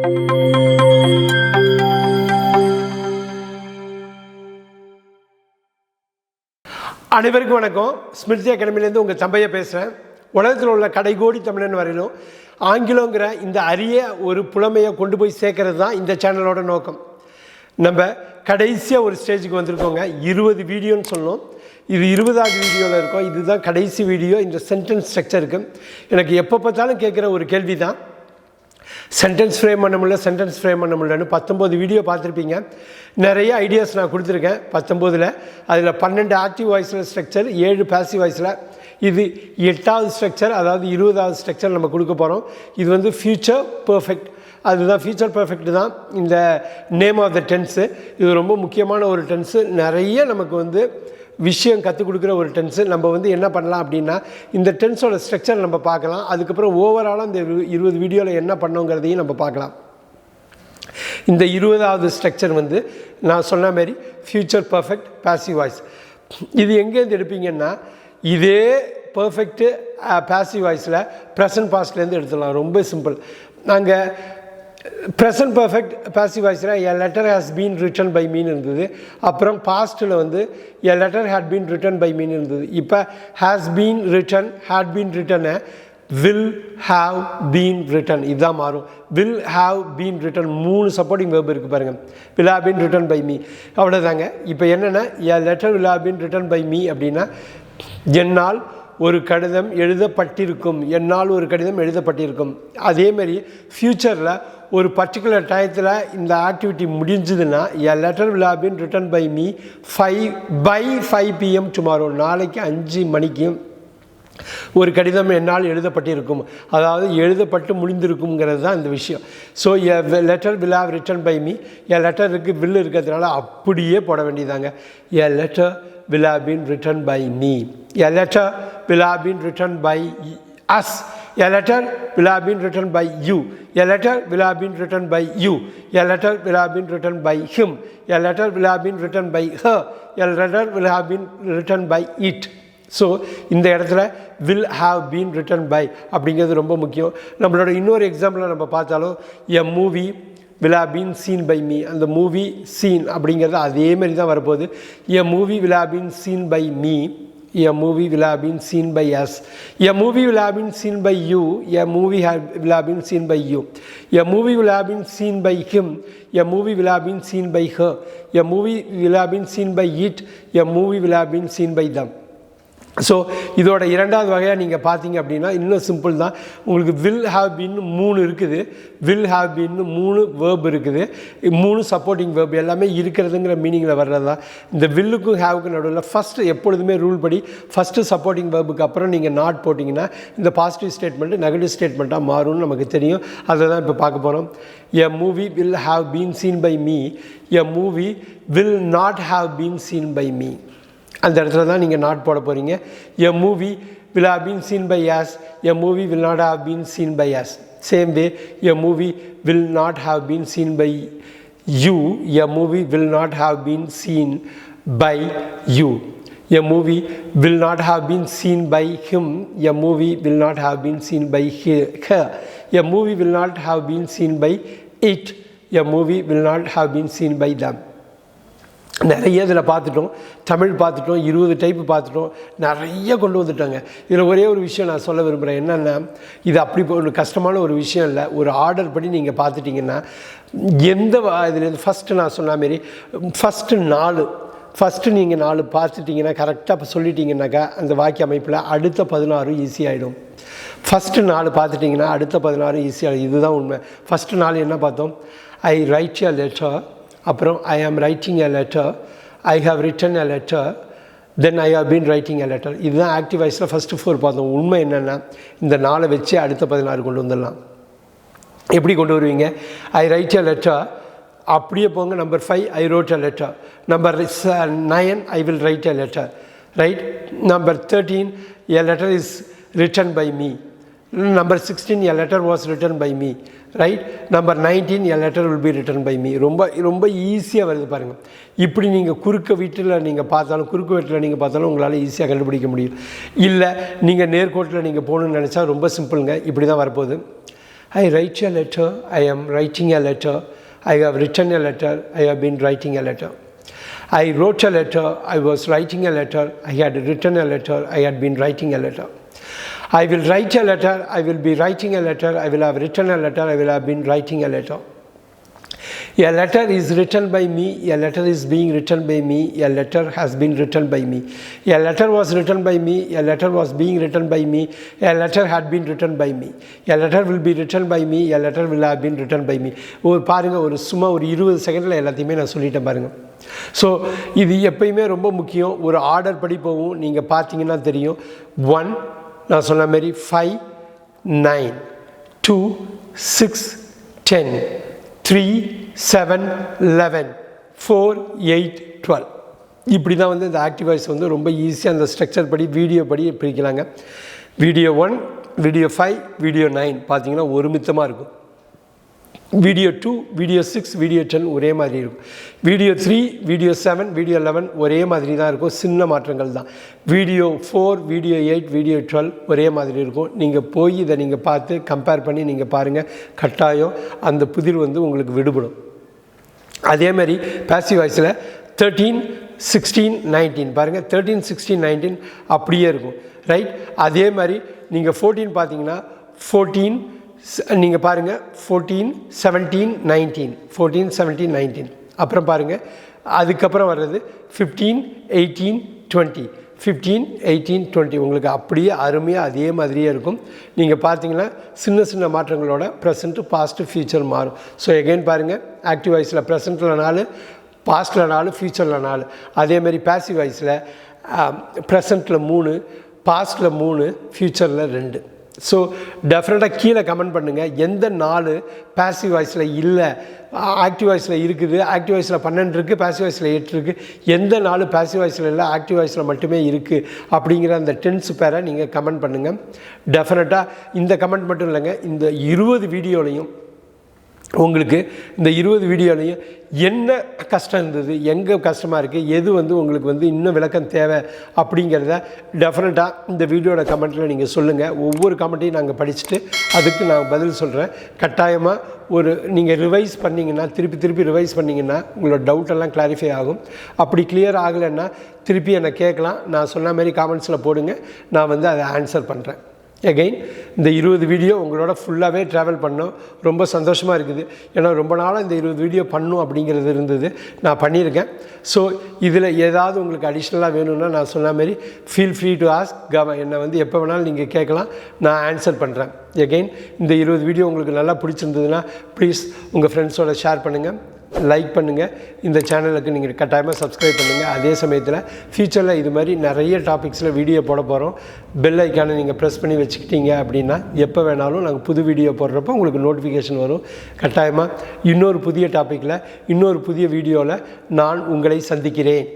அனைவருக்கும் வணக்கம். ஸ்மிருதி அகாடமிலேருந்து உங்கள் தம்பையை பேசுகிறேன். உலகத்தில் உள்ள கடைகோடி தமிழன் வரையிலும் ஆங்கிலங்கிற இந்த அரிய ஒரு புலமையை கொண்டு போய் சேர்க்கறது தான் இந்த சேனலோட நோக்கம். நம்ம கடைசியாக ஒரு ஸ்டேஜுக்கு வந்திருக்கோங்க. 20 வீடியோன்னு சொல்லணும். இது 20வது வீடியோவில் இருக்கும். இதுதான் கடைசி வீடியோ. இந்த சென்டென்ஸ் ஸ்ட்ரக்சருக்கு எனக்கு எப்போ பார்த்தாலும் கேட்குற ஒரு கேள்வி தான், சென்டென்ஸ் ஃப்ரேம் பண்ண முடியலன்னு 19 வீடியோ பார்த்துருப்பீங்க. நிறைய ஐடியாஸ் நான் கொடுத்துருக்கேன் 19ல். அதில் 12 ஆக்டிவ் வாய்ஸில் ஸ்ட்ரக்சர், 7 பேசிவ் வாய்ஸில். இது 8வது ஸ்ட்ரக்சர், அதாவது 20வது ஸ்ட்ரக்சர் நம்ம கொடுக்க போகிறோம். இது வந்து ஃப்யூச்சர் பர்ஃபெக்ட். அதுதான் ஃப்யூச்சர் பர்ஃபெக்ட் தான் இந்த நேம் ஆஃப் த டென்ஸு. இது ரொம்ப முக்கியமான ஒரு டென்ஸு. நிறைய நமக்கு வந்து விஷயம் கற்றுக் கொடுக்குற ஒரு டென்ஸு. நம்ம வந்து என்ன பண்ணலாம் அப்படின்னா, இந்த டென்ஸோட ஸ்ட்ரக்சர் நம்ம பார்க்கலாம். அதுக்கப்புறம் ஓவராலாக இந்த 20 வீடியோவில் என்ன பண்ணோங்கிறதையும் நம்ம பார்க்கலாம். இந்த 20வது ஸ்ட்ரக்சர் வந்து நான் சொன்ன மாதிரி ஃப்யூச்சர் பர்ஃபெக்ட் பேசிவ் வாய்ஸ். இது எங்கேருந்து எடுப்பீங்கன்னா, இதே பர்ஃபெக்ட்டு பேசிவ் வாய்ஸில் ப்ரெசன்ட் பாஸ்ட்லேருந்து எடுத்துடலாம். ரொம்ப சிம்பிள். நாங்கள் ப்ரெசன்ட் பர்ஃபெக்ட் பேசிவ் வாய்ஸில் a letter has been written by me இருந்தது. அப்புறம் பாஸ்ட்டில் வந்து a letter had been written by me இருந்தது. இப்போ has been written, had been ரிட்டனை வில் ஹாவ் பீன் ரிட்டன் இதுதான் மாறும். Will have been written 3 supporting verb இருக்குது பாருங்கள். Will have been written by me, அவ்வளோதாங்க. இப்போ என்னென்னா, a letter will have been written by me அப்படின்னா, என்னால் ஒரு கடிதம் எழுதப்பட்டிருக்கும். என்னால் ஒரு கடிதம் எழுதப்பட்டிருக்கும். அதேமாரி ஃப்யூச்சரில் ஒரு பர்டிகுலர் டயத்தில் இந்த ஆக்டிவிட்டி முடிஞ்சதுன்னா, a letter will have been written by me 5 PM tomorrow, நாளைக்கு 5 மணிக்கு ஒரு கடிதம் என்னால் எழுதப்பட்டிருக்கும். அதாவது எழுதப்பட்டு முடிந்திருக்குங்கிறது தான் இந்த விஷயம். So a letter will have written by me, a லெட்டருக்கு வில் இருக்கிறதுனால அப்படியே போட வேண்டியதாங்க. A letter will have been written by me. A letter will have been written by us. A letter will have been written by you. A letter will have been written by you. A letter will have been written by him. A letter will have been written by her. A letter will have been written by it. So இந்த இடத்துல will have been written by அப்படிங்கிறது ரொம்ப முக்கியம். நம்மளோட இன்னொரு எக்ஸாம்பிளை நம்ம பார்த்தாலும், a movie will have been seen by me, அந்த மூவி சீன் அப்படிங்கிறது அதே மாதிரி தான் வரப்போகுது. A movie will have been seen by me, a movie will have been seen by us. A movie will have been seen by you, a movie will have been seen by you. A movie will have been seen by him, a movie will have been seen by her. A movie will have been seen by it, a movie will have been seen by them. So இதோட 2வது வகையாக நீங்கள் பார்த்தீங்க அப்படின்னா இன்னும் simple தான். உங்களுக்கு will have பீன்னு 3 இருக்குது, வில் ஹாவ் பீன்னு 3 வேர்ப் இருக்குது, 3 சப்போர்ட்டிங் வேர்ப் எல்லாமே இருக்கிறதுங்கிற மீனிங்கில் வர்றது தான். இந்த வில்லுக்கும் ஹாவுக்கும் நடுவில் ஃபஸ்ட்டு எப்பொழுதுமே ரூல் படி ஃபஸ்ட்டு சப்போர்ட்டிங் வேர்புக்கு அப்புறம் நீங்கள் நாட் போட்டிங்கன்னா இந்த பாசிட்டிவ் ஸ்டேட்மெண்ட்டு நெகட்டிவ் ஸ்டேட்மெண்ட்டாக மாறும்னு நமக்கு தெரியும். அதை தான் இப்போ பார்க்க போகிறோம். A movie will have been seen by me, a movie will not have been seen by me. அந்த இடத்துல தான் நீங்கள் நாட் போட போகிறீங்க. A movie will have been seen by us, a movie will not have been seen by us. Same way, a movie will not have been seen by you, a movie will not have been seen by you. A movie will not have been seen by him, a movie will not have been seen by her. A movie will not have been seen by it, a movie will not have been seen by them. நிறைய இதில் பார்த்துட்டோம், தமிழ் பார்த்துட்டோம், 20 type பார்த்துட்டோம், நிறைய கொண்டு வந்துட்டாங்க. இதில் ஒரே ஒரு விஷயம் நான் சொல்ல விரும்புகிறேன். என்னென்னா, இது அப்படி ஒரு கஷ்டமான ஒரு விஷயம் இல்லை. ஒரு ஆர்டர் படி நீங்கள் பார்த்துட்டிங்கன்னா எந்த இதுலேருந்து ஃபஸ்ட்டு நான் சொன்ன மாரி ஃபஸ்ட்டு நீங்கள் 4 பார்த்துட்டிங்கன்னா கரெக்டாக இப்போ சொல்லிட்டீங்கன்னாக்கா அந்த வாக்கிய அமைப்பில் அடுத்த 16 ஈஸியாகிடும். ஃபஸ்ட்டு 4 பார்த்துட்டிங்கன்னா அடுத்த 16 ஈஸியாகிடும். இதுதான் உண்மை. ஃபஸ்ட்டு 4 என்ன பார்த்தோம்? ஐ ரைட் எ லெட்டர், அப்புறம் I am writing a letter, I have written a letter, then I have been writing a letter. இதுதான் ஆக்டிவ் வாய்ஸில் ஃபஸ்ட்டு 4 பார்த்தோம். உண்மை என்னென்னா, இந்த 4 வச்சு அடுத்த 16 கொண்டு வந்துடலாம். எப்படி கொண்டு வருவீங்க? ஐ ரைட் எ லெட்டர், அப்படியே போங்க. Number 5 I wrote a letter. Number 9 I will write a letter, right. Number 13 a letter is written by me. Number 16, a letter was written by me, right? Number 19, a letter will be written by me. ரொம்ப ஈஸியாக வருது பாருங்கள். இப்படி நீங்கள் குறுக்கு வீட்டில் நீங்கள் பார்த்தாலும் உங்களால் ஈஸியாக கண்டுபிடிக்க முடியும். இல்லை நீங்கள் நேர்கோட்டில் நீங்கள் போகணுன்னு நினச்சா ரொம்ப சிம்பிளுங்க. இப்படி தான் வரப்போகுது. I write a letter, I am writing a letter, I have written a letter, I have been writing a letter. I wrote a letter, I was writing a letter, I had written a letter, I had been writing a letter. I will write a letter, I will be writing a letter, I will have written a letter, I will have been writing a letter. A letter is written by me, a letter is being written by me, a letter has been written by me. A letter was written by me, a letter was being written by me, a letter had been written by me. A letter will be written by me, a letter will have been written by me. ஒரு பாருங்க, ஒரு சும்மா ஒரு 20 செகண்டில் எல்லாத்தையுமே நான் சொல்லிட்டேன் பாருங்க. ஸோ இது எப்பயுமே ரொம்ப முக்கியம். ஒரு ஆர்டர் படி போகும். நீங்கள் பார்த்தீங்கன்னா தெரியும். 1 நான் சொன்ன மாதிரி 5 9 2 6 10 3 7 11 4 8 12 இப்படி தான் வந்து இந்த ஆக்டிவ் வாய்ஸ் வந்து ரொம்ப ஈஸியாக அந்த ஸ்ட்ரக்சர் படி வீடியோ படி பிரிக்கலாங்க. வீடியோ 1 வீடியோ 5 வீடியோ 9 பார்த்தீங்கன்னா ஒருமித்தமாக இருக்கும். வீடியோ 2 வீடியோ 6 வீடியோ 10 ஒரே மாதிரி இருக்கும். வீடியோ 3 வீடியோ 7 வீடியோ 11 ஒரே மாதிரி தான் இருக்கும். சின்ன மாற்றங்கள் தான். வீடியோ 4 வீடியோ 8 வீடியோ 12 ஒரே மாதிரி இருக்கும். நீங்கள் போய் இதை நீங்கள் பார்த்து கம்பேர் பண்ணி நீங்கள் பாருங்கள். கட்டாயம் அந்த புதிர் வந்து உங்களுக்கு விடுபடும். அதேமாதிரி பாசிவ் வாய்ஸில் 13 16 19 பாருங்கள். 13 16 19 அப்படியே இருக்கும். ரைட். அதே மாதிரி நீங்கள் 14 பார்த்தீங்கன்னா 14 நீங்கள் பாருங்கள் 14 17 19 14 17 19 அப்புறம் பாருங்கள். அதுக்கப்புறம் வர்றது 15 18 20 15 18 20 உங்களுக்கு அப்படியே அருமையாக அதே மாதிரியே இருக்கும். நீங்கள் பார்த்தீங்கன்னா சின்ன சின்ன மாற்றங்களோட ப்ரெசண்ட்டு பாஸ்ட்டு ஃபியூச்சர் மாறும். ஸோ எகெயின் பாருங்கள், ஆக்டிவ் வாய்ஸில் ப்ரெசண்ட்டில் 4 பாஸ்ட்டில் 4 ஃபியூச்சரில் 4. அதேமாதிரி பாசிவ் வாய்ஸில் ப்ரெசண்ட்டில் 3 பாஸ்ட்டில் 3 ஃபியூச்சரில் 2. ஸோ டெஃபினட்டாக கீழே கமெண்ட் பண்ணுங்கள். எந்த 4 பாசிவ் வாய்ஸில் இல்லை, ஆக்டிவ் வாய்ஸில் இருக்குது. ஆக்டிவ் வாய்ஸில் 12 இருக்குது, பாசிவ் வாய்ஸில் 8 இருக்குது. எந்த 4 பாசிவ் வாய்ஸில் இல்லை, ஆக்டிவ் வாய்ஸில் மட்டுமே இருக்குது அப்படிங்கிற அந்த டென்ஸ் பேரை நீங்கள் கமெண்ட் பண்ணுங்கள். டெஃபினட்டாக இந்த கமெண்ட் மட்டும் இல்லைங்க, இந்த 20 வீடியோலையும் உங்களுக்கு இந்த 20 வீடியோலையும் என்ன கஷ்டம் இருந்தது, எங்கே கஷ்டமாக இருக்குது, எது வந்து உங்களுக்கு வந்து இன்னும் விளக்கம் தேவை அப்படிங்கிறத டெஃபினட்டாக இந்த வீடியோட கமெண்ட்டில் நீங்கள் சொல்லுங்கள். ஒவ்வொரு கமெண்ட்டையும் நாங்கள் படிச்சுட்டு அதுக்கு நான் பதில் சொல்கிறேன். கட்டாயமாக நீங்கள் ரிவைஸ் பண்ணிங்கன்னா, திருப்பி ரிவைஸ் பண்ணிங்கன்னா உங்களோட டவுட்டெல்லாம் கிளாரிஃபை ஆகும். அப்படி கிளியர் ஆகலைன்னா திருப்பி என்னை கேட்கலாம். நான் சொன்ன மாதிரி காமெண்ட்ஸில் போடுங்க, நான் வந்து அதை ஆன்சர் பண்ணுறேன். எகெயின் இந்த 20 வீடியோ உங்களோட ஃபுல்லாகவே ட்ராவல் பண்ணோம். ரொம்ப சந்தோஷமாக இருக்குது. ஏன்னா ரொம்ப நாளாக இந்த 20 வீடியோ பண்ணும் அப்படிங்கிறது இருந்தது. நான் பண்ணியிருக்கேன். ஸோ இதில் ஏதாவது உங்களுக்கு அடிஷ்னலாக வேணும்னா நான் சொன்ன மாதிரி ஃபீல் ஃப்ரீ டு ஆஸ்க். என்னை வந்து எப்போ வேணாலும் நீங்கள் கேட்கலாம், நான் ஆன்சர் பண்ணுறேன். எகெயின் இந்த 20 வீடியோ உங்களுக்கு நல்லா பிடிச்சிருந்ததுன்னா ப்ளீஸ் உங்கள் ஃப்ரெண்ட்ஸோட ஷேர் பண்ணுங்கள், லைக் பண்ணுங்கள். இந்த சேனலுக்கு நீங்கள் கட்டாயமாக சப்ஸ்கிரைப் பண்ணுங்கள். அதே சமயத்தில் ஃபியூச்சரில் இது மாதிரி நிறைய டாபிக்ஸில் வீடியோ போட போகிறோம். பெல் ஐக்கானை நீங்கள் ப்ரெஸ் பண்ணி வச்சுக்கிட்டீங்க அப்படின்னா எப்போ வேணாலும் நாங்கள் புது வீடியோ போடுறப்போ உங்களுக்கு நோட்டிஃபிகேஷன் வரும். கட்டாயமாக இன்னொரு புதிய டாப்பிக்கில் இன்னொரு புதிய வீடியோவில் நான் உங்களை சந்திக்கிறேன்.